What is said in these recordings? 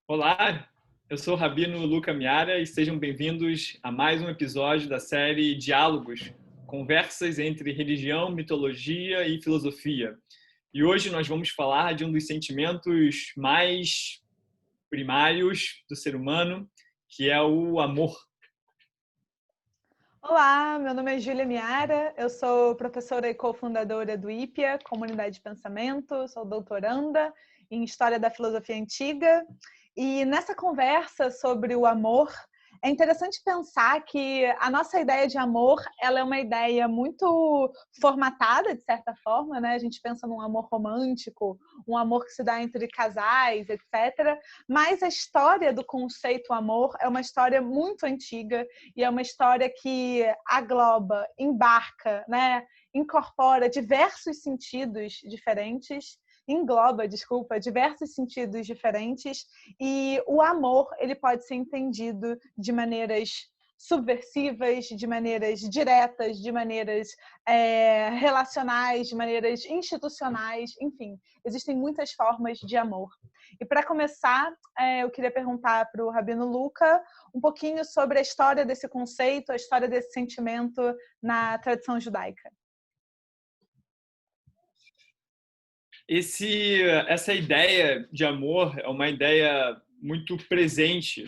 Olá, eu sou o Rabino Luca Miara e sejam bem-vindos a mais um episódio da série Diálogos, conversas entre religião, mitologia e filosofia. E hoje nós vamos falar de um dos sentimentos mais primários do ser humano, que é o amor. Olá, meu nome é Júlia Miara, eu sou professora e cofundadora do IPEA, Comunidade de Pensamento, sou doutoranda em História da Filosofia Antiga. E nessa conversa sobre o amor, é interessante pensar que a nossa ideia de amor, ela é uma ideia muito formatada, de certa forma, né? A gente pensa num amor romântico, um amor que se dá entre casais, etc. Mas a história do conceito amor é uma história muito antiga e é uma história que agloba, embarca, né? Incorpora diversos sentidos diferentes, engloba, desculpa, diversos sentidos diferentes, e o amor ele pode ser entendido de maneiras subversivas, de maneiras diretas, de maneiras relacionais, de maneiras institucionais, enfim, existem muitas formas de amor. E para começar, eu queria perguntar para o Rabino Luca um pouquinho sobre a história desse conceito, a história desse sentimento na tradição judaica. Essa ideia de amor é uma ideia muito presente.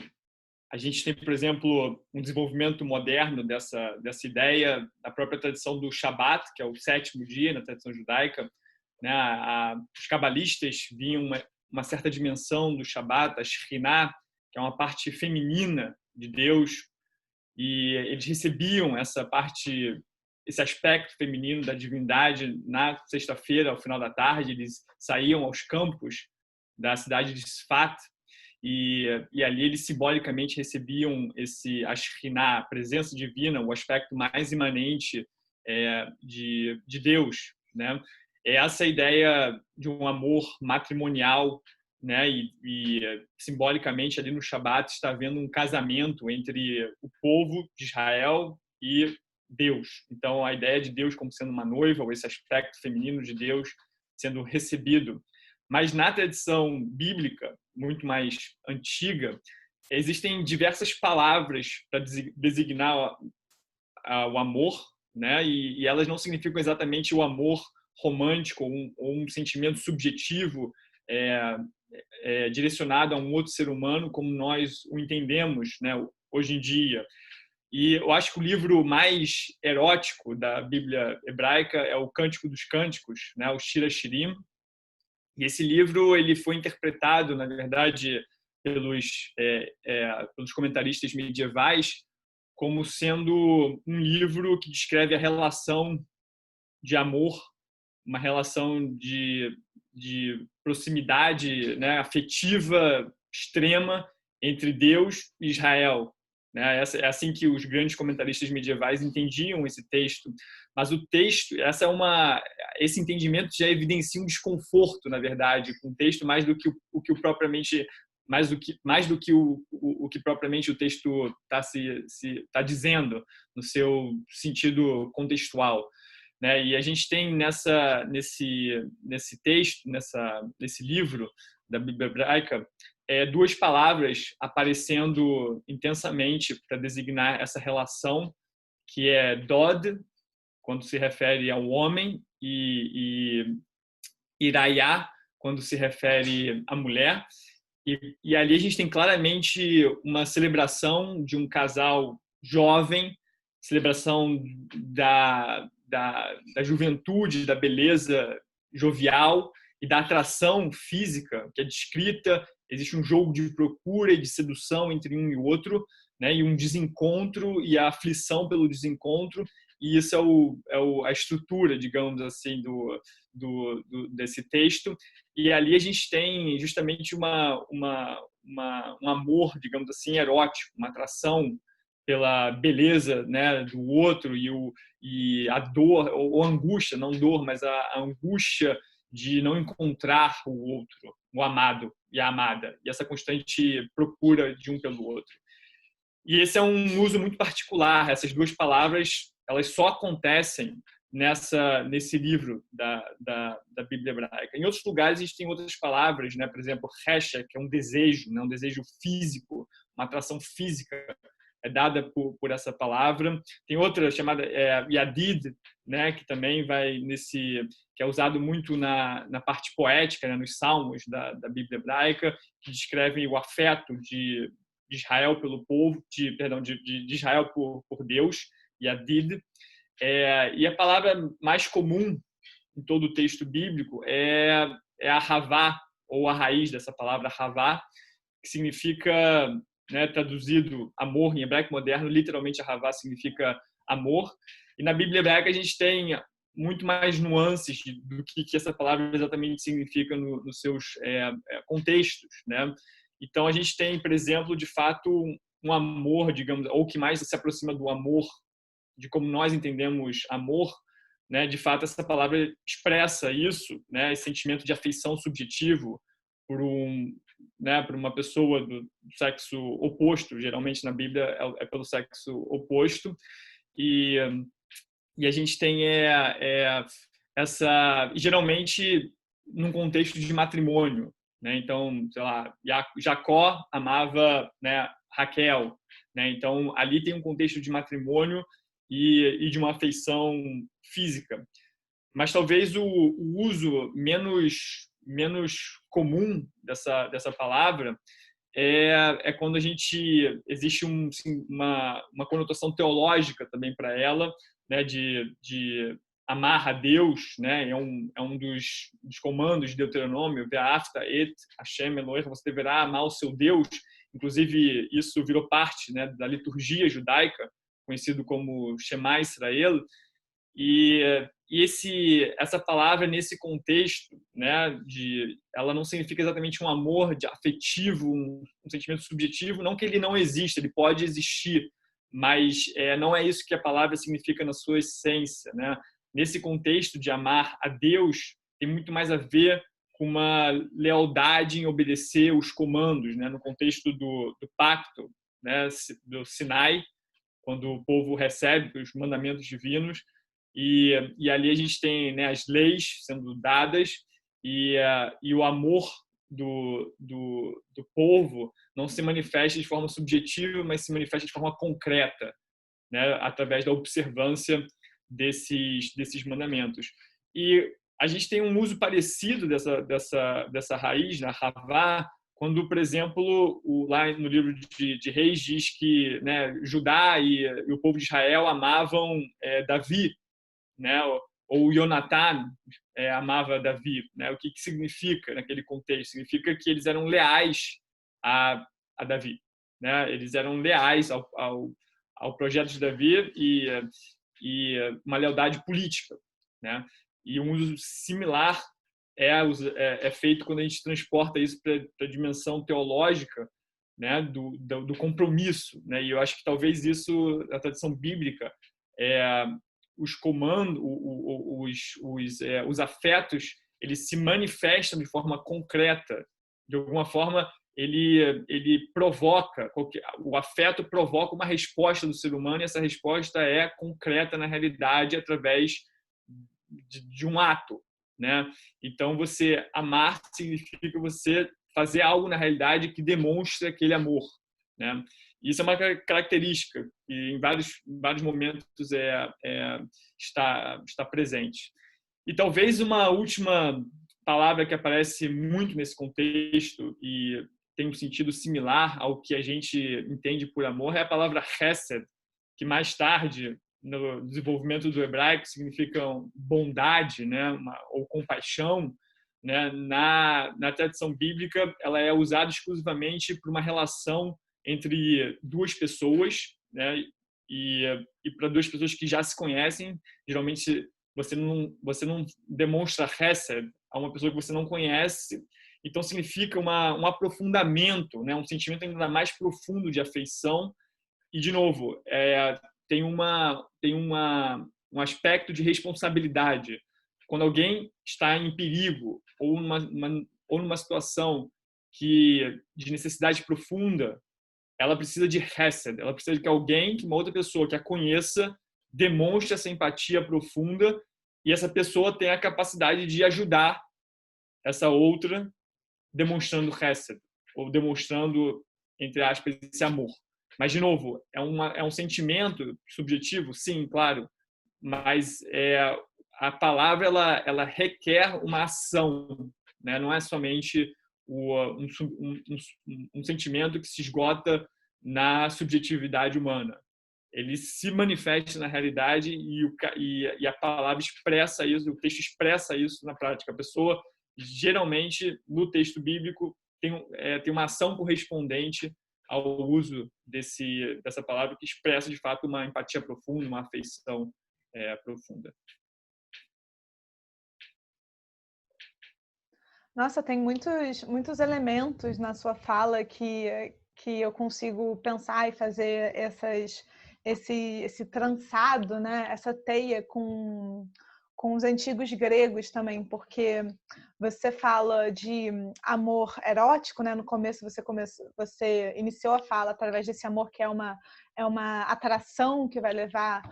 A gente tem, por exemplo, um desenvolvimento moderno dessa ideia, da própria tradição do Shabat, que é o sétimo dia na tradição judaica. Né? Os cabalistas viam uma certa dimensão do Shabat, a Shekhinah, que é uma parte feminina de Deus, e eles recebiam essa parte, esse aspecto feminino da divindade na sexta-feira, ao final da tarde. Eles saíam aos campos da cidade de Sfat, e ali eles simbolicamente recebiam a Shekhinah, a presença divina, o aspecto mais imanente de Deus, né? É essa ideia de um amor matrimonial, né? E simbolicamente ali no Shabat está havendo um casamento entre o povo de Israel e Deus. Então a ideia de Deus como sendo uma noiva, ou esse aspecto feminino de Deus sendo recebido. Mas na tradição bíblica, muito mais antiga, existem diversas palavras para designar o amor, né? E elas não significam exatamente o amor romântico ou um sentimento subjetivo é, direcionado a um outro ser humano como nós o entendemos, né, hoje em dia. E eu acho que o livro mais erótico da Bíblia hebraica é o Cântico dos Cânticos, né, o Shir HaShirim. E esse livro ele foi interpretado, na verdade, pelos comentaristas medievais como sendo um livro que descreve a relação de amor, uma relação de proximidade, né, afetiva extrema entre Deus e Israel. Né? É assim que os grandes comentaristas medievais entendiam esse texto. Mas o texto, esse entendimento já evidencia um desconforto, na verdade, com o texto mais do que o que o propriamente o que propriamente o texto está dizendo no seu sentido contextual. Né? E a gente tem nesse texto, nesse livro da Bíblia hebraica, duas palavras aparecendo intensamente para designar essa relação, que é Dod, quando se refere ao homem, e Iraiá, quando se refere à mulher. E ali a gente tem claramente uma celebração de um casal jovem, celebração da juventude, da beleza jovial e da atração física que é descrita. Existe um jogo de procura e de sedução entre um e outro, né? E um desencontro e a aflição pelo desencontro. E isso a estrutura, digamos assim, desse texto. E ali a gente tem justamente um amor, digamos assim, erótico, uma atração pela beleza, né, do outro, e a dor, ou angústia, não dor, mas a angústia de não encontrar o outro, o amado e a amada, e essa constante procura de um pelo outro. E esse é um uso muito particular. Essas duas palavras, elas só acontecem nesse livro da Bíblia hebraica. Em outros lugares, a gente tem outras palavras, né? Por exemplo, Hesha, que é um desejo, né? Um desejo físico, uma atração física é dada por essa palavra. Tem outra chamada Yadid, né? Que também vai que é usado muito na parte poética, né? Nos salmos da Bíblia hebraica, que descrevem o afeto de Israel pelo povo, de Israel por Deus, Yadid. E a palavra mais comum em todo o texto bíblico é a Havá, ou a raiz dessa palavra Havá, que significa, né, traduzido amor em hebraico moderno, literalmente a Havá significa amor. E na Bíblia hebraica a gente tem muito mais nuances do que essa palavra exatamente significa nos seus contextos, né? Então a gente tem, por exemplo, de fato, um amor, digamos, ou que mais se aproxima do amor, de como nós entendemos amor, né? De fato, essa palavra expressa isso, né? Esse sentimento de afeição subjetivo por uma pessoa do sexo oposto. Geralmente na Bíblia é pelo sexo oposto. E a gente tem geralmente num contexto de matrimônio, né? Então, sei lá, Jacó amava, né, Raquel, né? Então ali tem um contexto de matrimônio e de uma afeição física. Mas talvez o uso menos comum dessa palavra quando existe uma conotação teológica também para ela, né, de amar a Deus, né? É um dos comandos de Deuteronômio, Ve'afta et Hashem Elohecha, você deverá amar o seu Deus. Inclusive isso virou parte, né, da liturgia judaica, conhecido como Shema Israel. E essa palavra nesse contexto, né, ela não significa exatamente um amor afetivo, um sentimento subjetivo, não que ele não exista, ele pode existir, mas não é isso que a palavra significa na sua essência, né? Nesse contexto de amar a Deus, tem muito mais a ver com uma lealdade em obedecer os comandos, né? No contexto do pacto, né, do Sinai, quando o povo recebe os mandamentos divinos. E ali a gente tem, né, as leis sendo dadas e o amor do povo não se manifesta de forma subjetiva, mas se manifesta de forma concreta, né, através da observância desses mandamentos. E a gente tem um uso parecido dessa raiz, na Havá, quando, por exemplo, lá no livro de Reis diz que, né, Judá e o povo de Israel amavam Davi, né? Ou Jonathan amava Davi, né? O que significa naquele contexto? Significa que eles eram leais a Davi, né? Eles eram leais ao projeto de Davi e uma lealdade política, né? E um uso similar é feito quando a gente transporta isso para a dimensão teológica, né? Do compromisso, né? E eu acho que talvez isso, a tradição bíblica, os comandos, os afetos, eles se manifestam de forma concreta. De alguma forma, ele provoca, o afeto provoca uma resposta do ser humano, e essa resposta é concreta na realidade através de um ato, né? Então, você amar significa você fazer algo na realidade que demonstre aquele amor, né? Isso é uma característica que em vários momentos está presente. E talvez uma última palavra que aparece muito nesse contexto e tem um sentido similar ao que a gente entende por amor é a palavra chesed, que mais tarde, no desenvolvimento do hebraico, significa bondade, né, ou compaixão. Né? Na tradição bíblica, ela é usada exclusivamente para uma relação entre duas pessoas, né? E para duas pessoas que já se conhecem. Geralmente você não demonstra chesed a uma pessoa que você não conhece. Então significa um aprofundamento, né? Um sentimento ainda mais profundo de afeição. E de novo, tem um aspecto de responsabilidade. Quando alguém está em perigo ou numa situação de necessidade profunda, ela precisa de chesed, ela precisa de que uma outra pessoa que a conheça, demonstra essa empatia profunda e essa pessoa tem a capacidade de ajudar essa outra demonstrando chesed, ou demonstrando, entre aspas, esse amor. Mas, de novo, é um sentimento subjetivo, sim, claro, mas a palavra ela requer uma ação, né? Não é somente um sentimento que se esgota na subjetividade humana. Ele se manifesta na realidade e a palavra expressa isso, o texto expressa isso na prática. A pessoa, geralmente, no texto bíblico, tem uma ação correspondente ao uso dessa palavra que expressa, de fato, uma empatia profunda, uma afeição profunda. Nossa, tem muitos elementos na sua fala que eu consigo pensar e fazer esse trançado, né? Essa teia com os antigos gregos também, porque você fala de amor erótico, né? No começo você iniciou a fala através desse amor que é uma atração que vai levar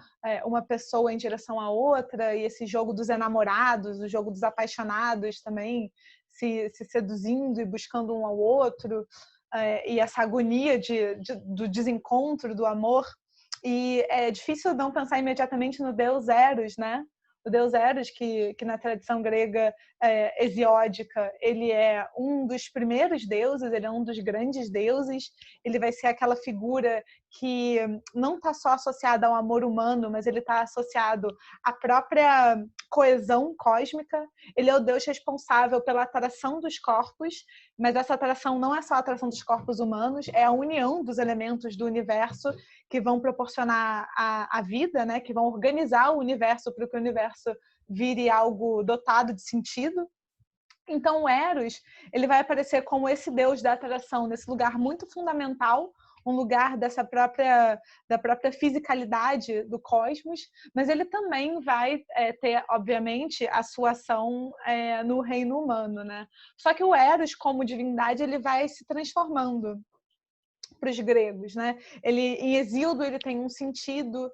uma pessoa em direção à outra, e esse jogo dos enamorados, o jogo dos apaixonados também, se seduzindo e buscando um ao outro, e essa agonia do desencontro, do amor. E é difícil não pensar imediatamente no deus Eros, né? O deus Eros, que na tradição grega hesiódica, ele é um dos primeiros deuses, ele é um dos grandes deuses, ele vai ser aquela figura que não está só associada ao amor humano, mas ele está associado à própria coesão cósmica. Ele é o deus responsável pela atração dos corpos, mas essa atração não é só a atração dos corpos humanos, é a união dos elementos do universo que vão proporcionar a vida, né? Que vão organizar o universo para que o universo vire algo dotado de sentido. Então o Eros, ele vai aparecer como esse deus da atração nesse lugar muito fundamental, um lugar da própria fisicalidade do cosmos, mas ele também vai ter, obviamente, a sua ação no reino humano, né? Só que o Eros, como divindade, ele vai se transformando para os gregos, né? Em Hesíodo ele tem um sentido,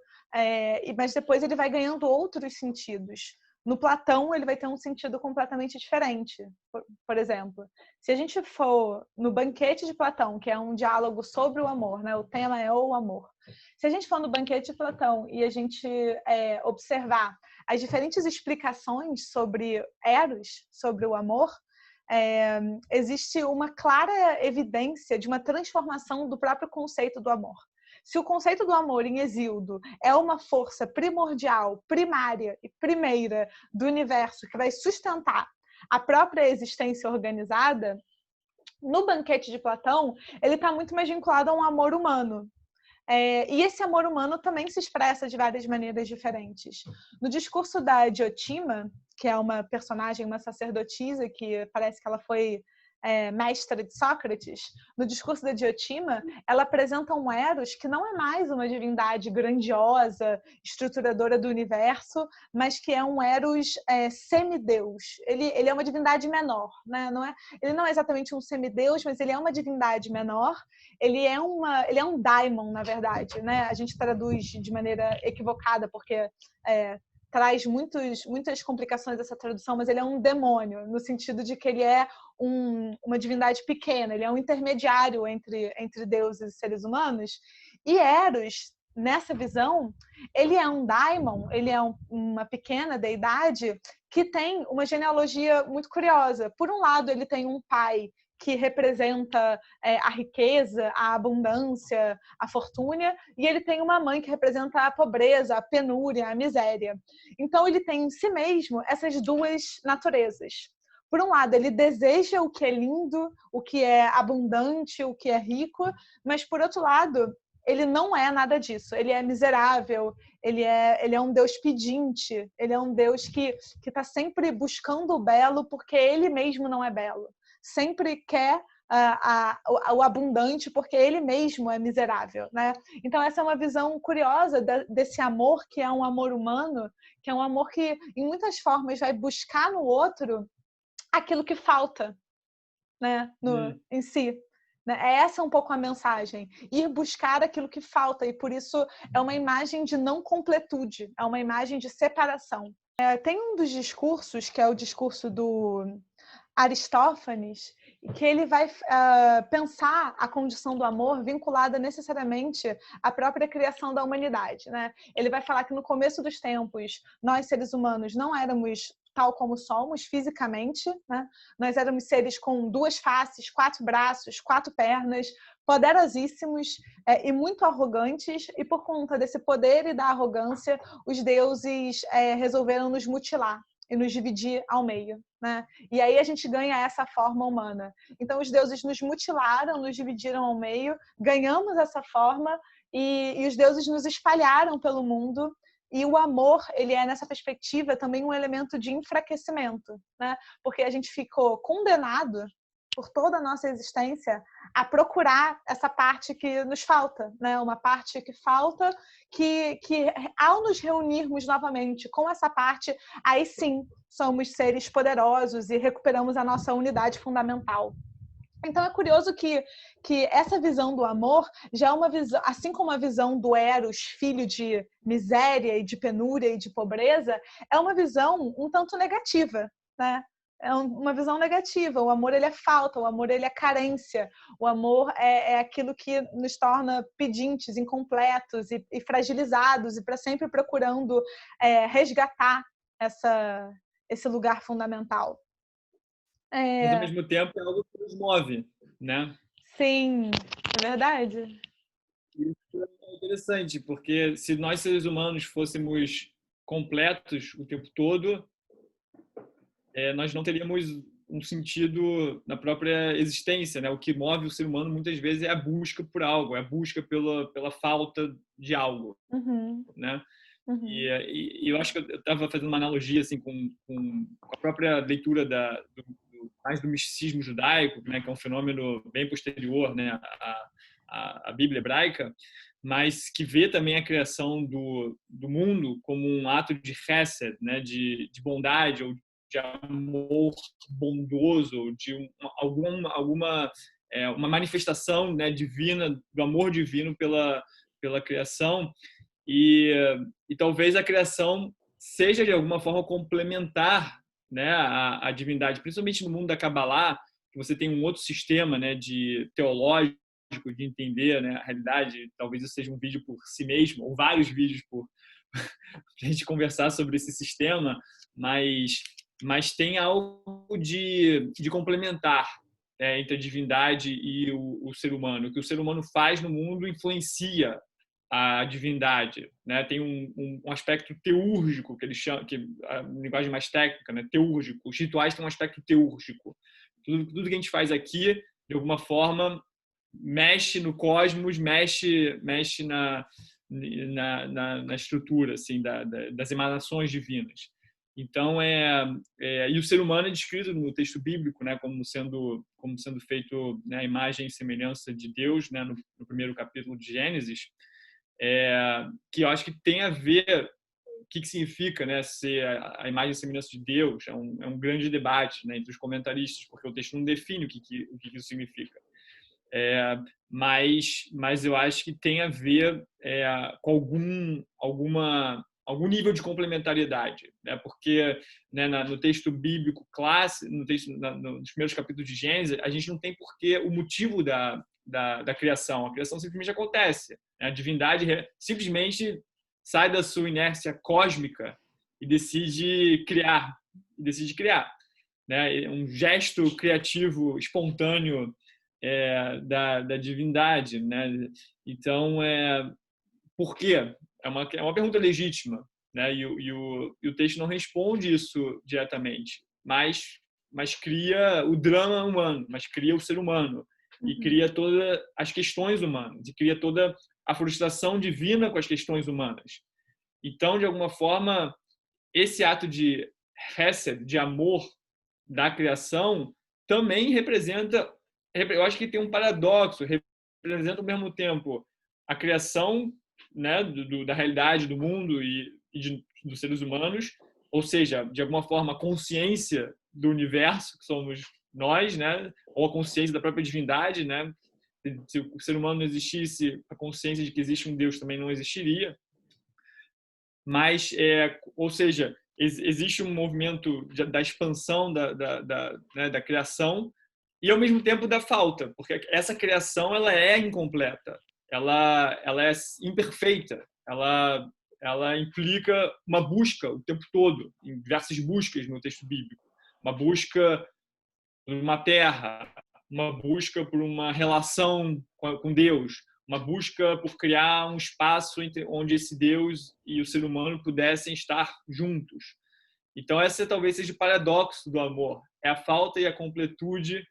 mas depois ele vai ganhando outros sentidos. No Platão ele vai ter um sentido completamente diferente. Por exemplo, se a gente for no Banquete de Platão, que é um diálogo sobre o amor, né? O tema é o amor. Se a gente for no Banquete de Platão e a gente observar as diferentes explicações sobre Eros, sobre o amor, existe uma clara evidência de uma transformação do próprio conceito do amor. Se o conceito do amor em Hesíodo é uma força primordial, primária e primeira do universo que vai sustentar a própria existência organizada, no Banquete de Platão, ele está muito mais vinculado a um amor humano. E esse amor humano também se expressa de várias maneiras diferentes. No discurso da Diotima, que é uma personagem, uma sacerdotisa, que parece que ela foi mestra de Sócrates, no discurso da Diotima, ela apresenta um Eros que não é mais uma divindade grandiosa, estruturadora do universo, mas que é um Eros semideus. Ele é uma divindade menor, né? Ele não é exatamente um semideus, mas ele é uma divindade menor. Ele é um daimon, na verdade, né? A gente traduz de maneira equivocada, porque traz muitas complicações essa tradução, mas ele é um demônio, no sentido de que ele é uma divindade pequena, ele é um intermediário entre deuses e seres humanos. E Eros, nessa visão, ele é um daimon, ele é uma pequena deidade que tem uma genealogia muito curiosa. Por um lado, ele tem um pai que representa a riqueza, a abundância, a fortuna, e ele tem uma mãe que representa a pobreza, a penúria, a miséria. Então, ele tem em si mesmo essas duas naturezas. Por um lado, ele deseja o que é lindo, o que é abundante, o que é rico, mas, por outro lado, ele não é nada disso. Ele é miserável, ele é um Deus pedinte, ele é um Deus que está sempre buscando o belo porque ele mesmo não é belo. Sempre quer o abundante porque ele mesmo é miserável, né? Então essa é uma visão curiosa desse amor que é um amor humano, que é um amor que em muitas formas vai buscar no outro aquilo que falta, né? Em si. né? Essa é um pouco a mensagem, ir buscar aquilo que falta, e por isso é uma imagem de não completude, é uma imagem de separação. Tem um dos discursos, que é o discurso do Aristófanes, que ele vai pensar a condição do amor vinculada necessariamente à própria criação da humanidade, né? Ele vai falar que no começo dos tempos, nós seres humanos não éramos tal como somos fisicamente, né? Nós éramos seres com 2 faces, 4 braços, 4 pernas, poderosíssimos e muito arrogantes, e por conta desse poder e da arrogância, os deuses resolveram nos mutilar e nos dividir ao meio, né? E aí a gente ganha essa forma humana. Então os deuses nos mutilaram, nos dividiram ao meio, ganhamos essa forma e os deuses nos espalharam pelo mundo. E o amor, ele é, nessa perspectiva, também um elemento de enfraquecimento, né? Porque a gente ficou condenado por toda a nossa existência a procurar essa parte que nos falta, né? Uma parte que falta, que ao nos reunirmos novamente com essa parte, aí sim somos seres poderosos e recuperamos a nossa unidade fundamental. Então é curioso que essa visão do amor já é uma visão, assim como a visão do Eros, filho de miséria e de penúria e de pobreza, é uma visão um tanto negativa, né? É uma visão negativa. O amor, ele é falta, o amor, ele é carência. O amor é aquilo que nos torna pedintes, incompletos e fragilizados, e para sempre procurando resgatar esse lugar fundamental. Mas, ao mesmo tempo, é algo que nos move, né? Sim, é verdade. Isso é interessante, porque se nós, seres humanos, fôssemos completos o tempo todo, nós não teríamos um sentido na própria existência, né? O que move o ser humano, muitas vezes, é a busca por algo, é a busca pela falta de algo, né? Uhum. E eu acho que eu estava fazendo uma analogia assim, com a própria leitura mais do misticismo judaico, né, que é um fenômeno bem posterior, né, à Bíblia hebraica, mas que vê também a criação do mundo como um ato de chesed, né, de bondade ou de amor bondoso, de alguma uma manifestação, né, divina, do amor divino pela criação. E talvez a criação seja de alguma forma complementar, né, a divindade, principalmente no mundo da Kabbalah, que você tem um outro sistema, né, de teológico de entender, né, a realidade. Talvez isso seja um vídeo por si mesmo, ou vários vídeos para a gente conversar sobre esse sistema, mas tem algo de complementar entre a divindade e o ser humano. O que o ser humano faz no mundo influencia a divindade, né? Tem um aspecto teúrgico que eles chamam, que a linguagem mais técnica, né? Teúrgico. Os rituais têm um aspecto teúrgico. Tudo que a gente faz aqui, de alguma forma, mexe no cosmos, mexe na estrutura, assim, das emanações divinas. Então e o ser humano é descrito no texto bíblico, né, como sendo feito, né, a imagem e semelhança de Deus, né, no primeiro capítulo de Gênesis. Que eu acho que tem a ver o que significa, né, ser a imagem e semelhança de Deus. É um grande debate, né, entre os comentaristas, porque o texto não define o que isso significa. Mas eu acho que tem a ver com algum nível de complementariedade, né? Porque, né, no texto bíblico clássico, nos primeiros capítulos de Gênesis, a gente não tem porquê o motivo da criação. A criação simplesmente acontece. A divindade simplesmente sai da sua inércia cósmica e decide criar. Né? Um gesto criativo espontâneo da divindade. Né? Então, por quê? É uma pergunta legítima. Né? E o texto não responde isso diretamente, mas cria o drama humano, mas cria o ser humano. E cria todas as questões humanas, e cria toda a frustração divina com as questões humanas. Então, de alguma forma, esse ato de chesed, de amor da criação, também representa, eu acho que tem um paradoxo, representa ao mesmo tempo a criação, né, da realidade do mundo e dos seres humanos, ou seja, de alguma forma, a consciência do universo, que somos nós, né, ou a consciência da própria divindade, né, Se o ser humano não existisse, a consciência de que existe um Deus também não existiria. Mas, ou seja, existe um movimento da expansão né, da criação e, ao mesmo tempo, da falta, porque essa criação ela é incompleta, ela é imperfeita, ela implica uma busca o tempo todo, em diversas buscas no texto bíblico. Uma busca por uma terra, uma busca por uma relação com Deus, uma busca por criar um espaço onde esse Deus e o ser humano pudessem estar juntos. Então, esse talvez seja o paradoxo do amor. É a falta e a completude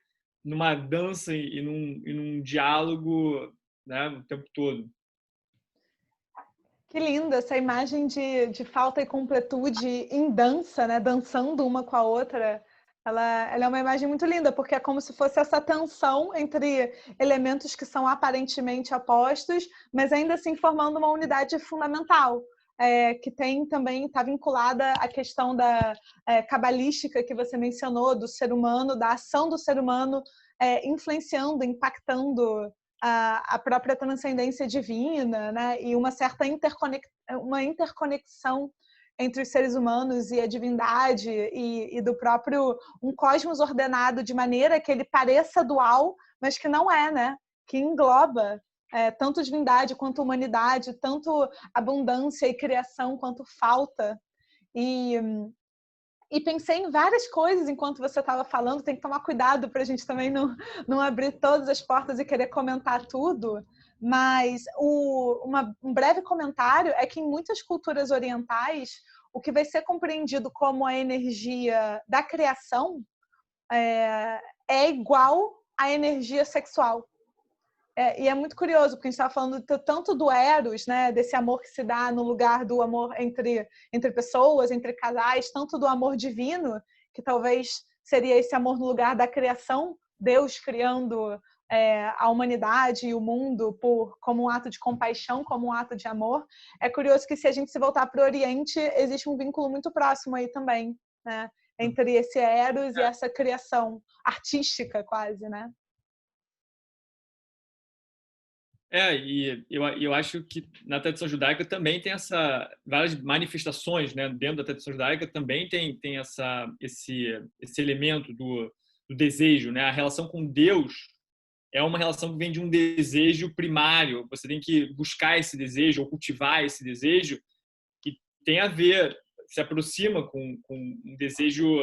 numa dança e num diálogo, né, o tempo todo. Que linda essa imagem de falta e completude em dança, né? Dançando uma com a outra. Ela é uma imagem muito linda, porque é como se fosse essa tensão entre elementos que são aparentemente opostos, mas ainda assim formando uma unidade fundamental, que tem também, está vinculada à questão da cabalística que você mencionou, do ser humano, da ação do ser humano influenciando, impactando a própria transcendência divina, né? E uma certa interconexão entre os seres humanos e a divindade e do próprio um cosmos ordenado de maneira que ele pareça dual, mas que não é, né? Que engloba tanto divindade quanto humanidade, tanto abundância e criação quanto falta. E pensei em várias coisas enquanto você estava falando, tem que tomar cuidado para a gente também não abrir todas as portas e querer comentar tudo, mas um breve comentário é que em muitas culturas orientais, o que vai ser compreendido como a energia da criação é igual à energia sexual. E é muito curioso, porque a gente estava falando tanto do Eros, né, desse amor que se dá no lugar do amor entre pessoas, entre casais, tanto do amor divino, que talvez seria esse amor no lugar da criação, Deus criando a humanidade e o mundo como um ato de compaixão, como um ato de amor. É curioso que, se a gente se voltar para o Oriente, existe um vínculo muito próximo aí também, né, entre esse Eros e essa criação artística quase, né? E eu acho que na tradição judaica também tem várias manifestações, né? Dentro da tradição judaica também tem esse elemento do desejo, né? A relação com Deus é uma relação que vem de um desejo primário. Você tem que buscar esse desejo ou cultivar esse desejo, que tem a ver, se aproxima com um desejo,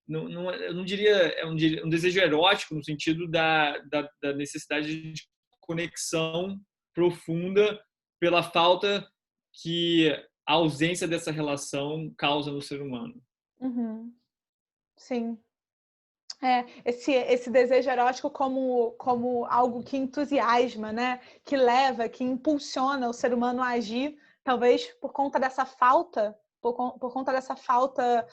eu não diria, um desejo erótico no sentido da necessidade de conexão profunda pela falta que a ausência dessa relação causa no ser humano. Uhum. Sim. Esse desejo erótico como algo que entusiasma, né? Que leva, que impulsiona o ser humano a agir, talvez por conta dessa falta, por conta dessa falta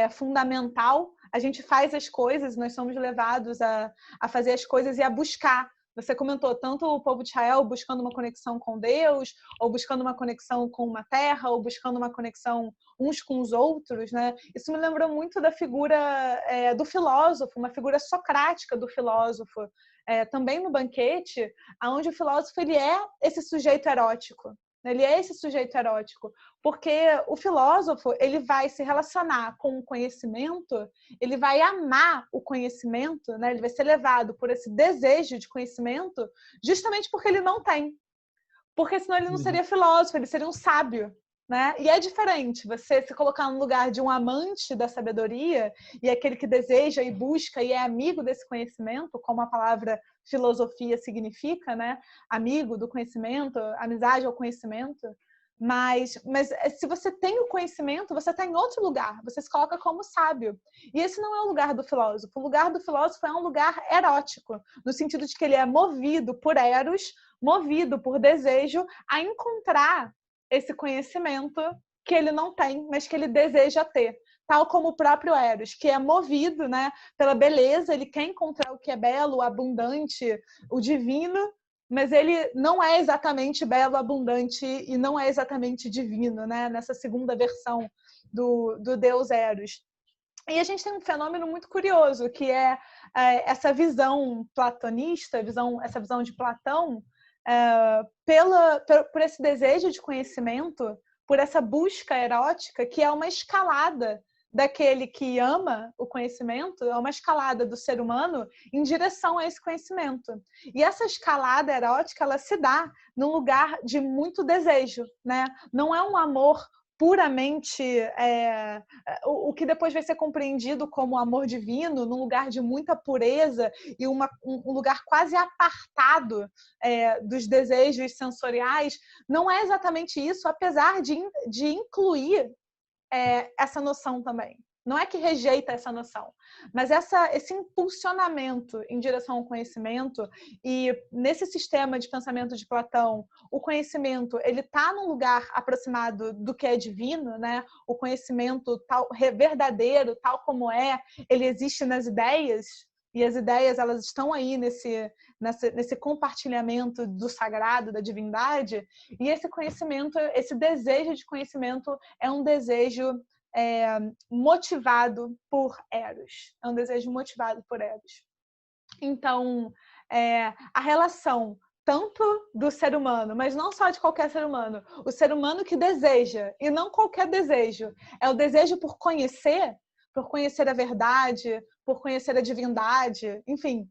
fundamental, a gente faz as coisas, nós somos levados a fazer as coisas e a buscar. Você comentou tanto o povo de Israel buscando uma conexão com Deus, ou buscando uma conexão com uma terra, ou buscando uma conexão uns com os outros, né? Isso me lembrou muito da figura do filósofo, uma figura socrática do filósofo, também no Banquete, onde o filósofo ele é esse sujeito erótico. Ele é esse sujeito erótico, porque o filósofo ele vai se relacionar com o conhecimento, ele vai amar o conhecimento, né? Ele vai ser levado por esse desejo de conhecimento, justamente porque ele não tem. Porque senão ele não seria filósofo, ele seria um sábio, né? E é diferente você se colocar no lugar de um amante da sabedoria e aquele que deseja e busca e é amigo desse conhecimento, como a palavra filosofia significa, né? Amigo do conhecimento, amizade ao conhecimento. Mas se você tem o conhecimento, você está em outro lugar, você se coloca como sábio. E esse não é o lugar do filósofo. O lugar do filósofo é um lugar erótico, no sentido de que ele é movido por eros, movido por desejo a encontrar esse conhecimento que ele não tem, mas que ele deseja ter. Tal como o próprio Eros, que é movido, né, pela beleza, ele quer encontrar o que é belo, o abundante, o divino, mas ele não é exatamente belo, abundante e não é exatamente divino, né, nessa segunda versão do Deus Eros. E a gente tem um fenômeno muito curioso, que é essa visão platonista, essa visão de Platão, por esse desejo de conhecimento, por essa busca erótica, que é uma escalada daquele que ama o conhecimento, é uma escalada do ser humano em direção a esse conhecimento. E essa escalada erótica, ela se dá num lugar de muito desejo, né? Não é um amor puramente o que depois vai ser compreendido como amor divino, num lugar de muita pureza e um lugar quase apartado dos desejos sensoriais. Não é exatamente isso, apesar de incluir essa noção também. Não é que rejeita essa noção, mas esse impulsionamento em direção ao conhecimento, e nesse sistema de pensamento de Platão, o conhecimento ele está num lugar aproximado do que é divino, né? O conhecimento verdadeiro, tal como ele existe nas ideias, e as ideias elas estão aí nesse compartilhamento do sagrado, da divindade, e esse conhecimento, esse desejo de conhecimento é um desejo motivado por Eros. É um desejo motivado por Eros. Então, a relação tanto do ser humano, mas não só de qualquer ser humano, o ser humano que deseja, e não qualquer desejo, é o desejo por conhecer a verdade, por conhecer a divindade, enfim,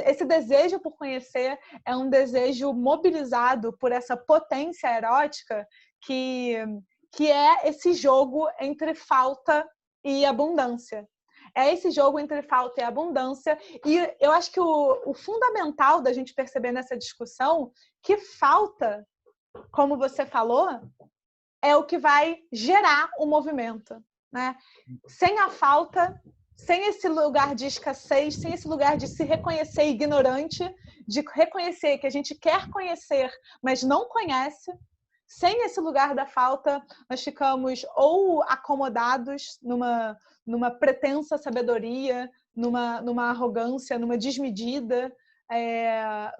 esse desejo por conhecer é um desejo mobilizado por essa potência erótica que é esse jogo entre falta e abundância. É esse jogo entre falta e abundância, e eu acho que o fundamental da gente perceber nessa discussão que falta, como você falou, é o que vai gerar o movimento, né? Sem a falta, sem esse lugar de escassez, sem esse lugar de se reconhecer ignorante, de reconhecer que a gente quer conhecer, mas não conhece, sem esse lugar da falta, nós ficamos ou acomodados numa pretensa sabedoria, numa arrogância, numa desmedida,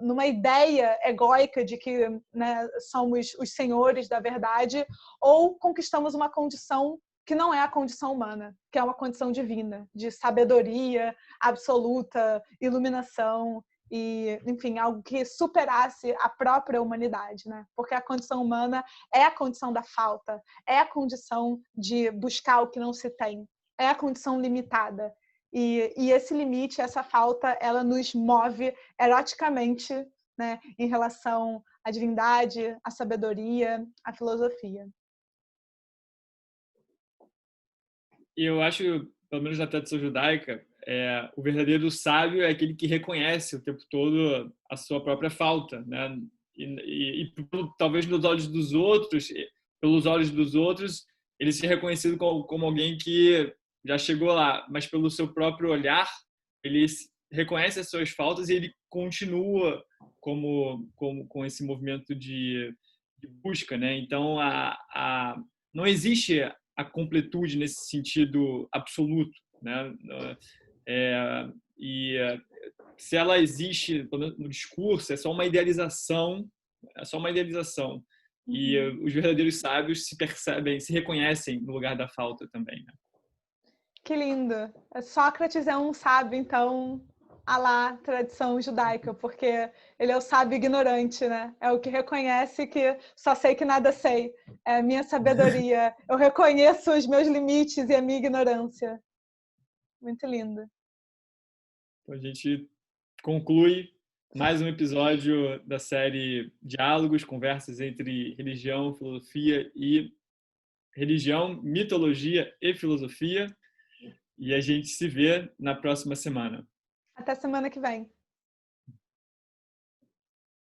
numa ideia egóica de que, né, somos os senhores da verdade, ou conquistamos uma condição que não é a condição humana, que é uma condição divina, de sabedoria absoluta, iluminação, e, enfim, algo que superasse a própria humanidade, né? Porque a condição humana é a condição da falta, é a condição de buscar o que não se tem, é a condição limitada. E esse limite, essa falta, ela nos move eroticamente, né, em relação à divindade, à sabedoria, à filosofia. E eu acho, pelo menos na tradição judaica, o verdadeiro sábio é aquele que reconhece o tempo todo a sua própria falta, né? E talvez pelos olhos dos outros, ele seja reconhecido como alguém que já chegou lá, mas pelo seu próprio olhar, ele reconhece as suas faltas e ele continua com esse movimento de busca, né? Então, não existe a completude nesse sentido absoluto, né? Se ela existe no discurso, é só uma idealização, E os verdadeiros sábios se percebem, se reconhecem no lugar da falta também, né? Que lindo! Sócrates é um sábio, então, à la tradição judaica, porque ele é o sábio ignorante, né? É o que reconhece que só sei que nada sei. É a minha sabedoria. Eu reconheço os meus limites e a minha ignorância. Muito lindo. Então, a gente conclui mais um episódio da série Diálogos, conversas entre religião, filosofia e religião, mitologia e filosofia. E a gente se vê na próxima semana. Até semana que vem.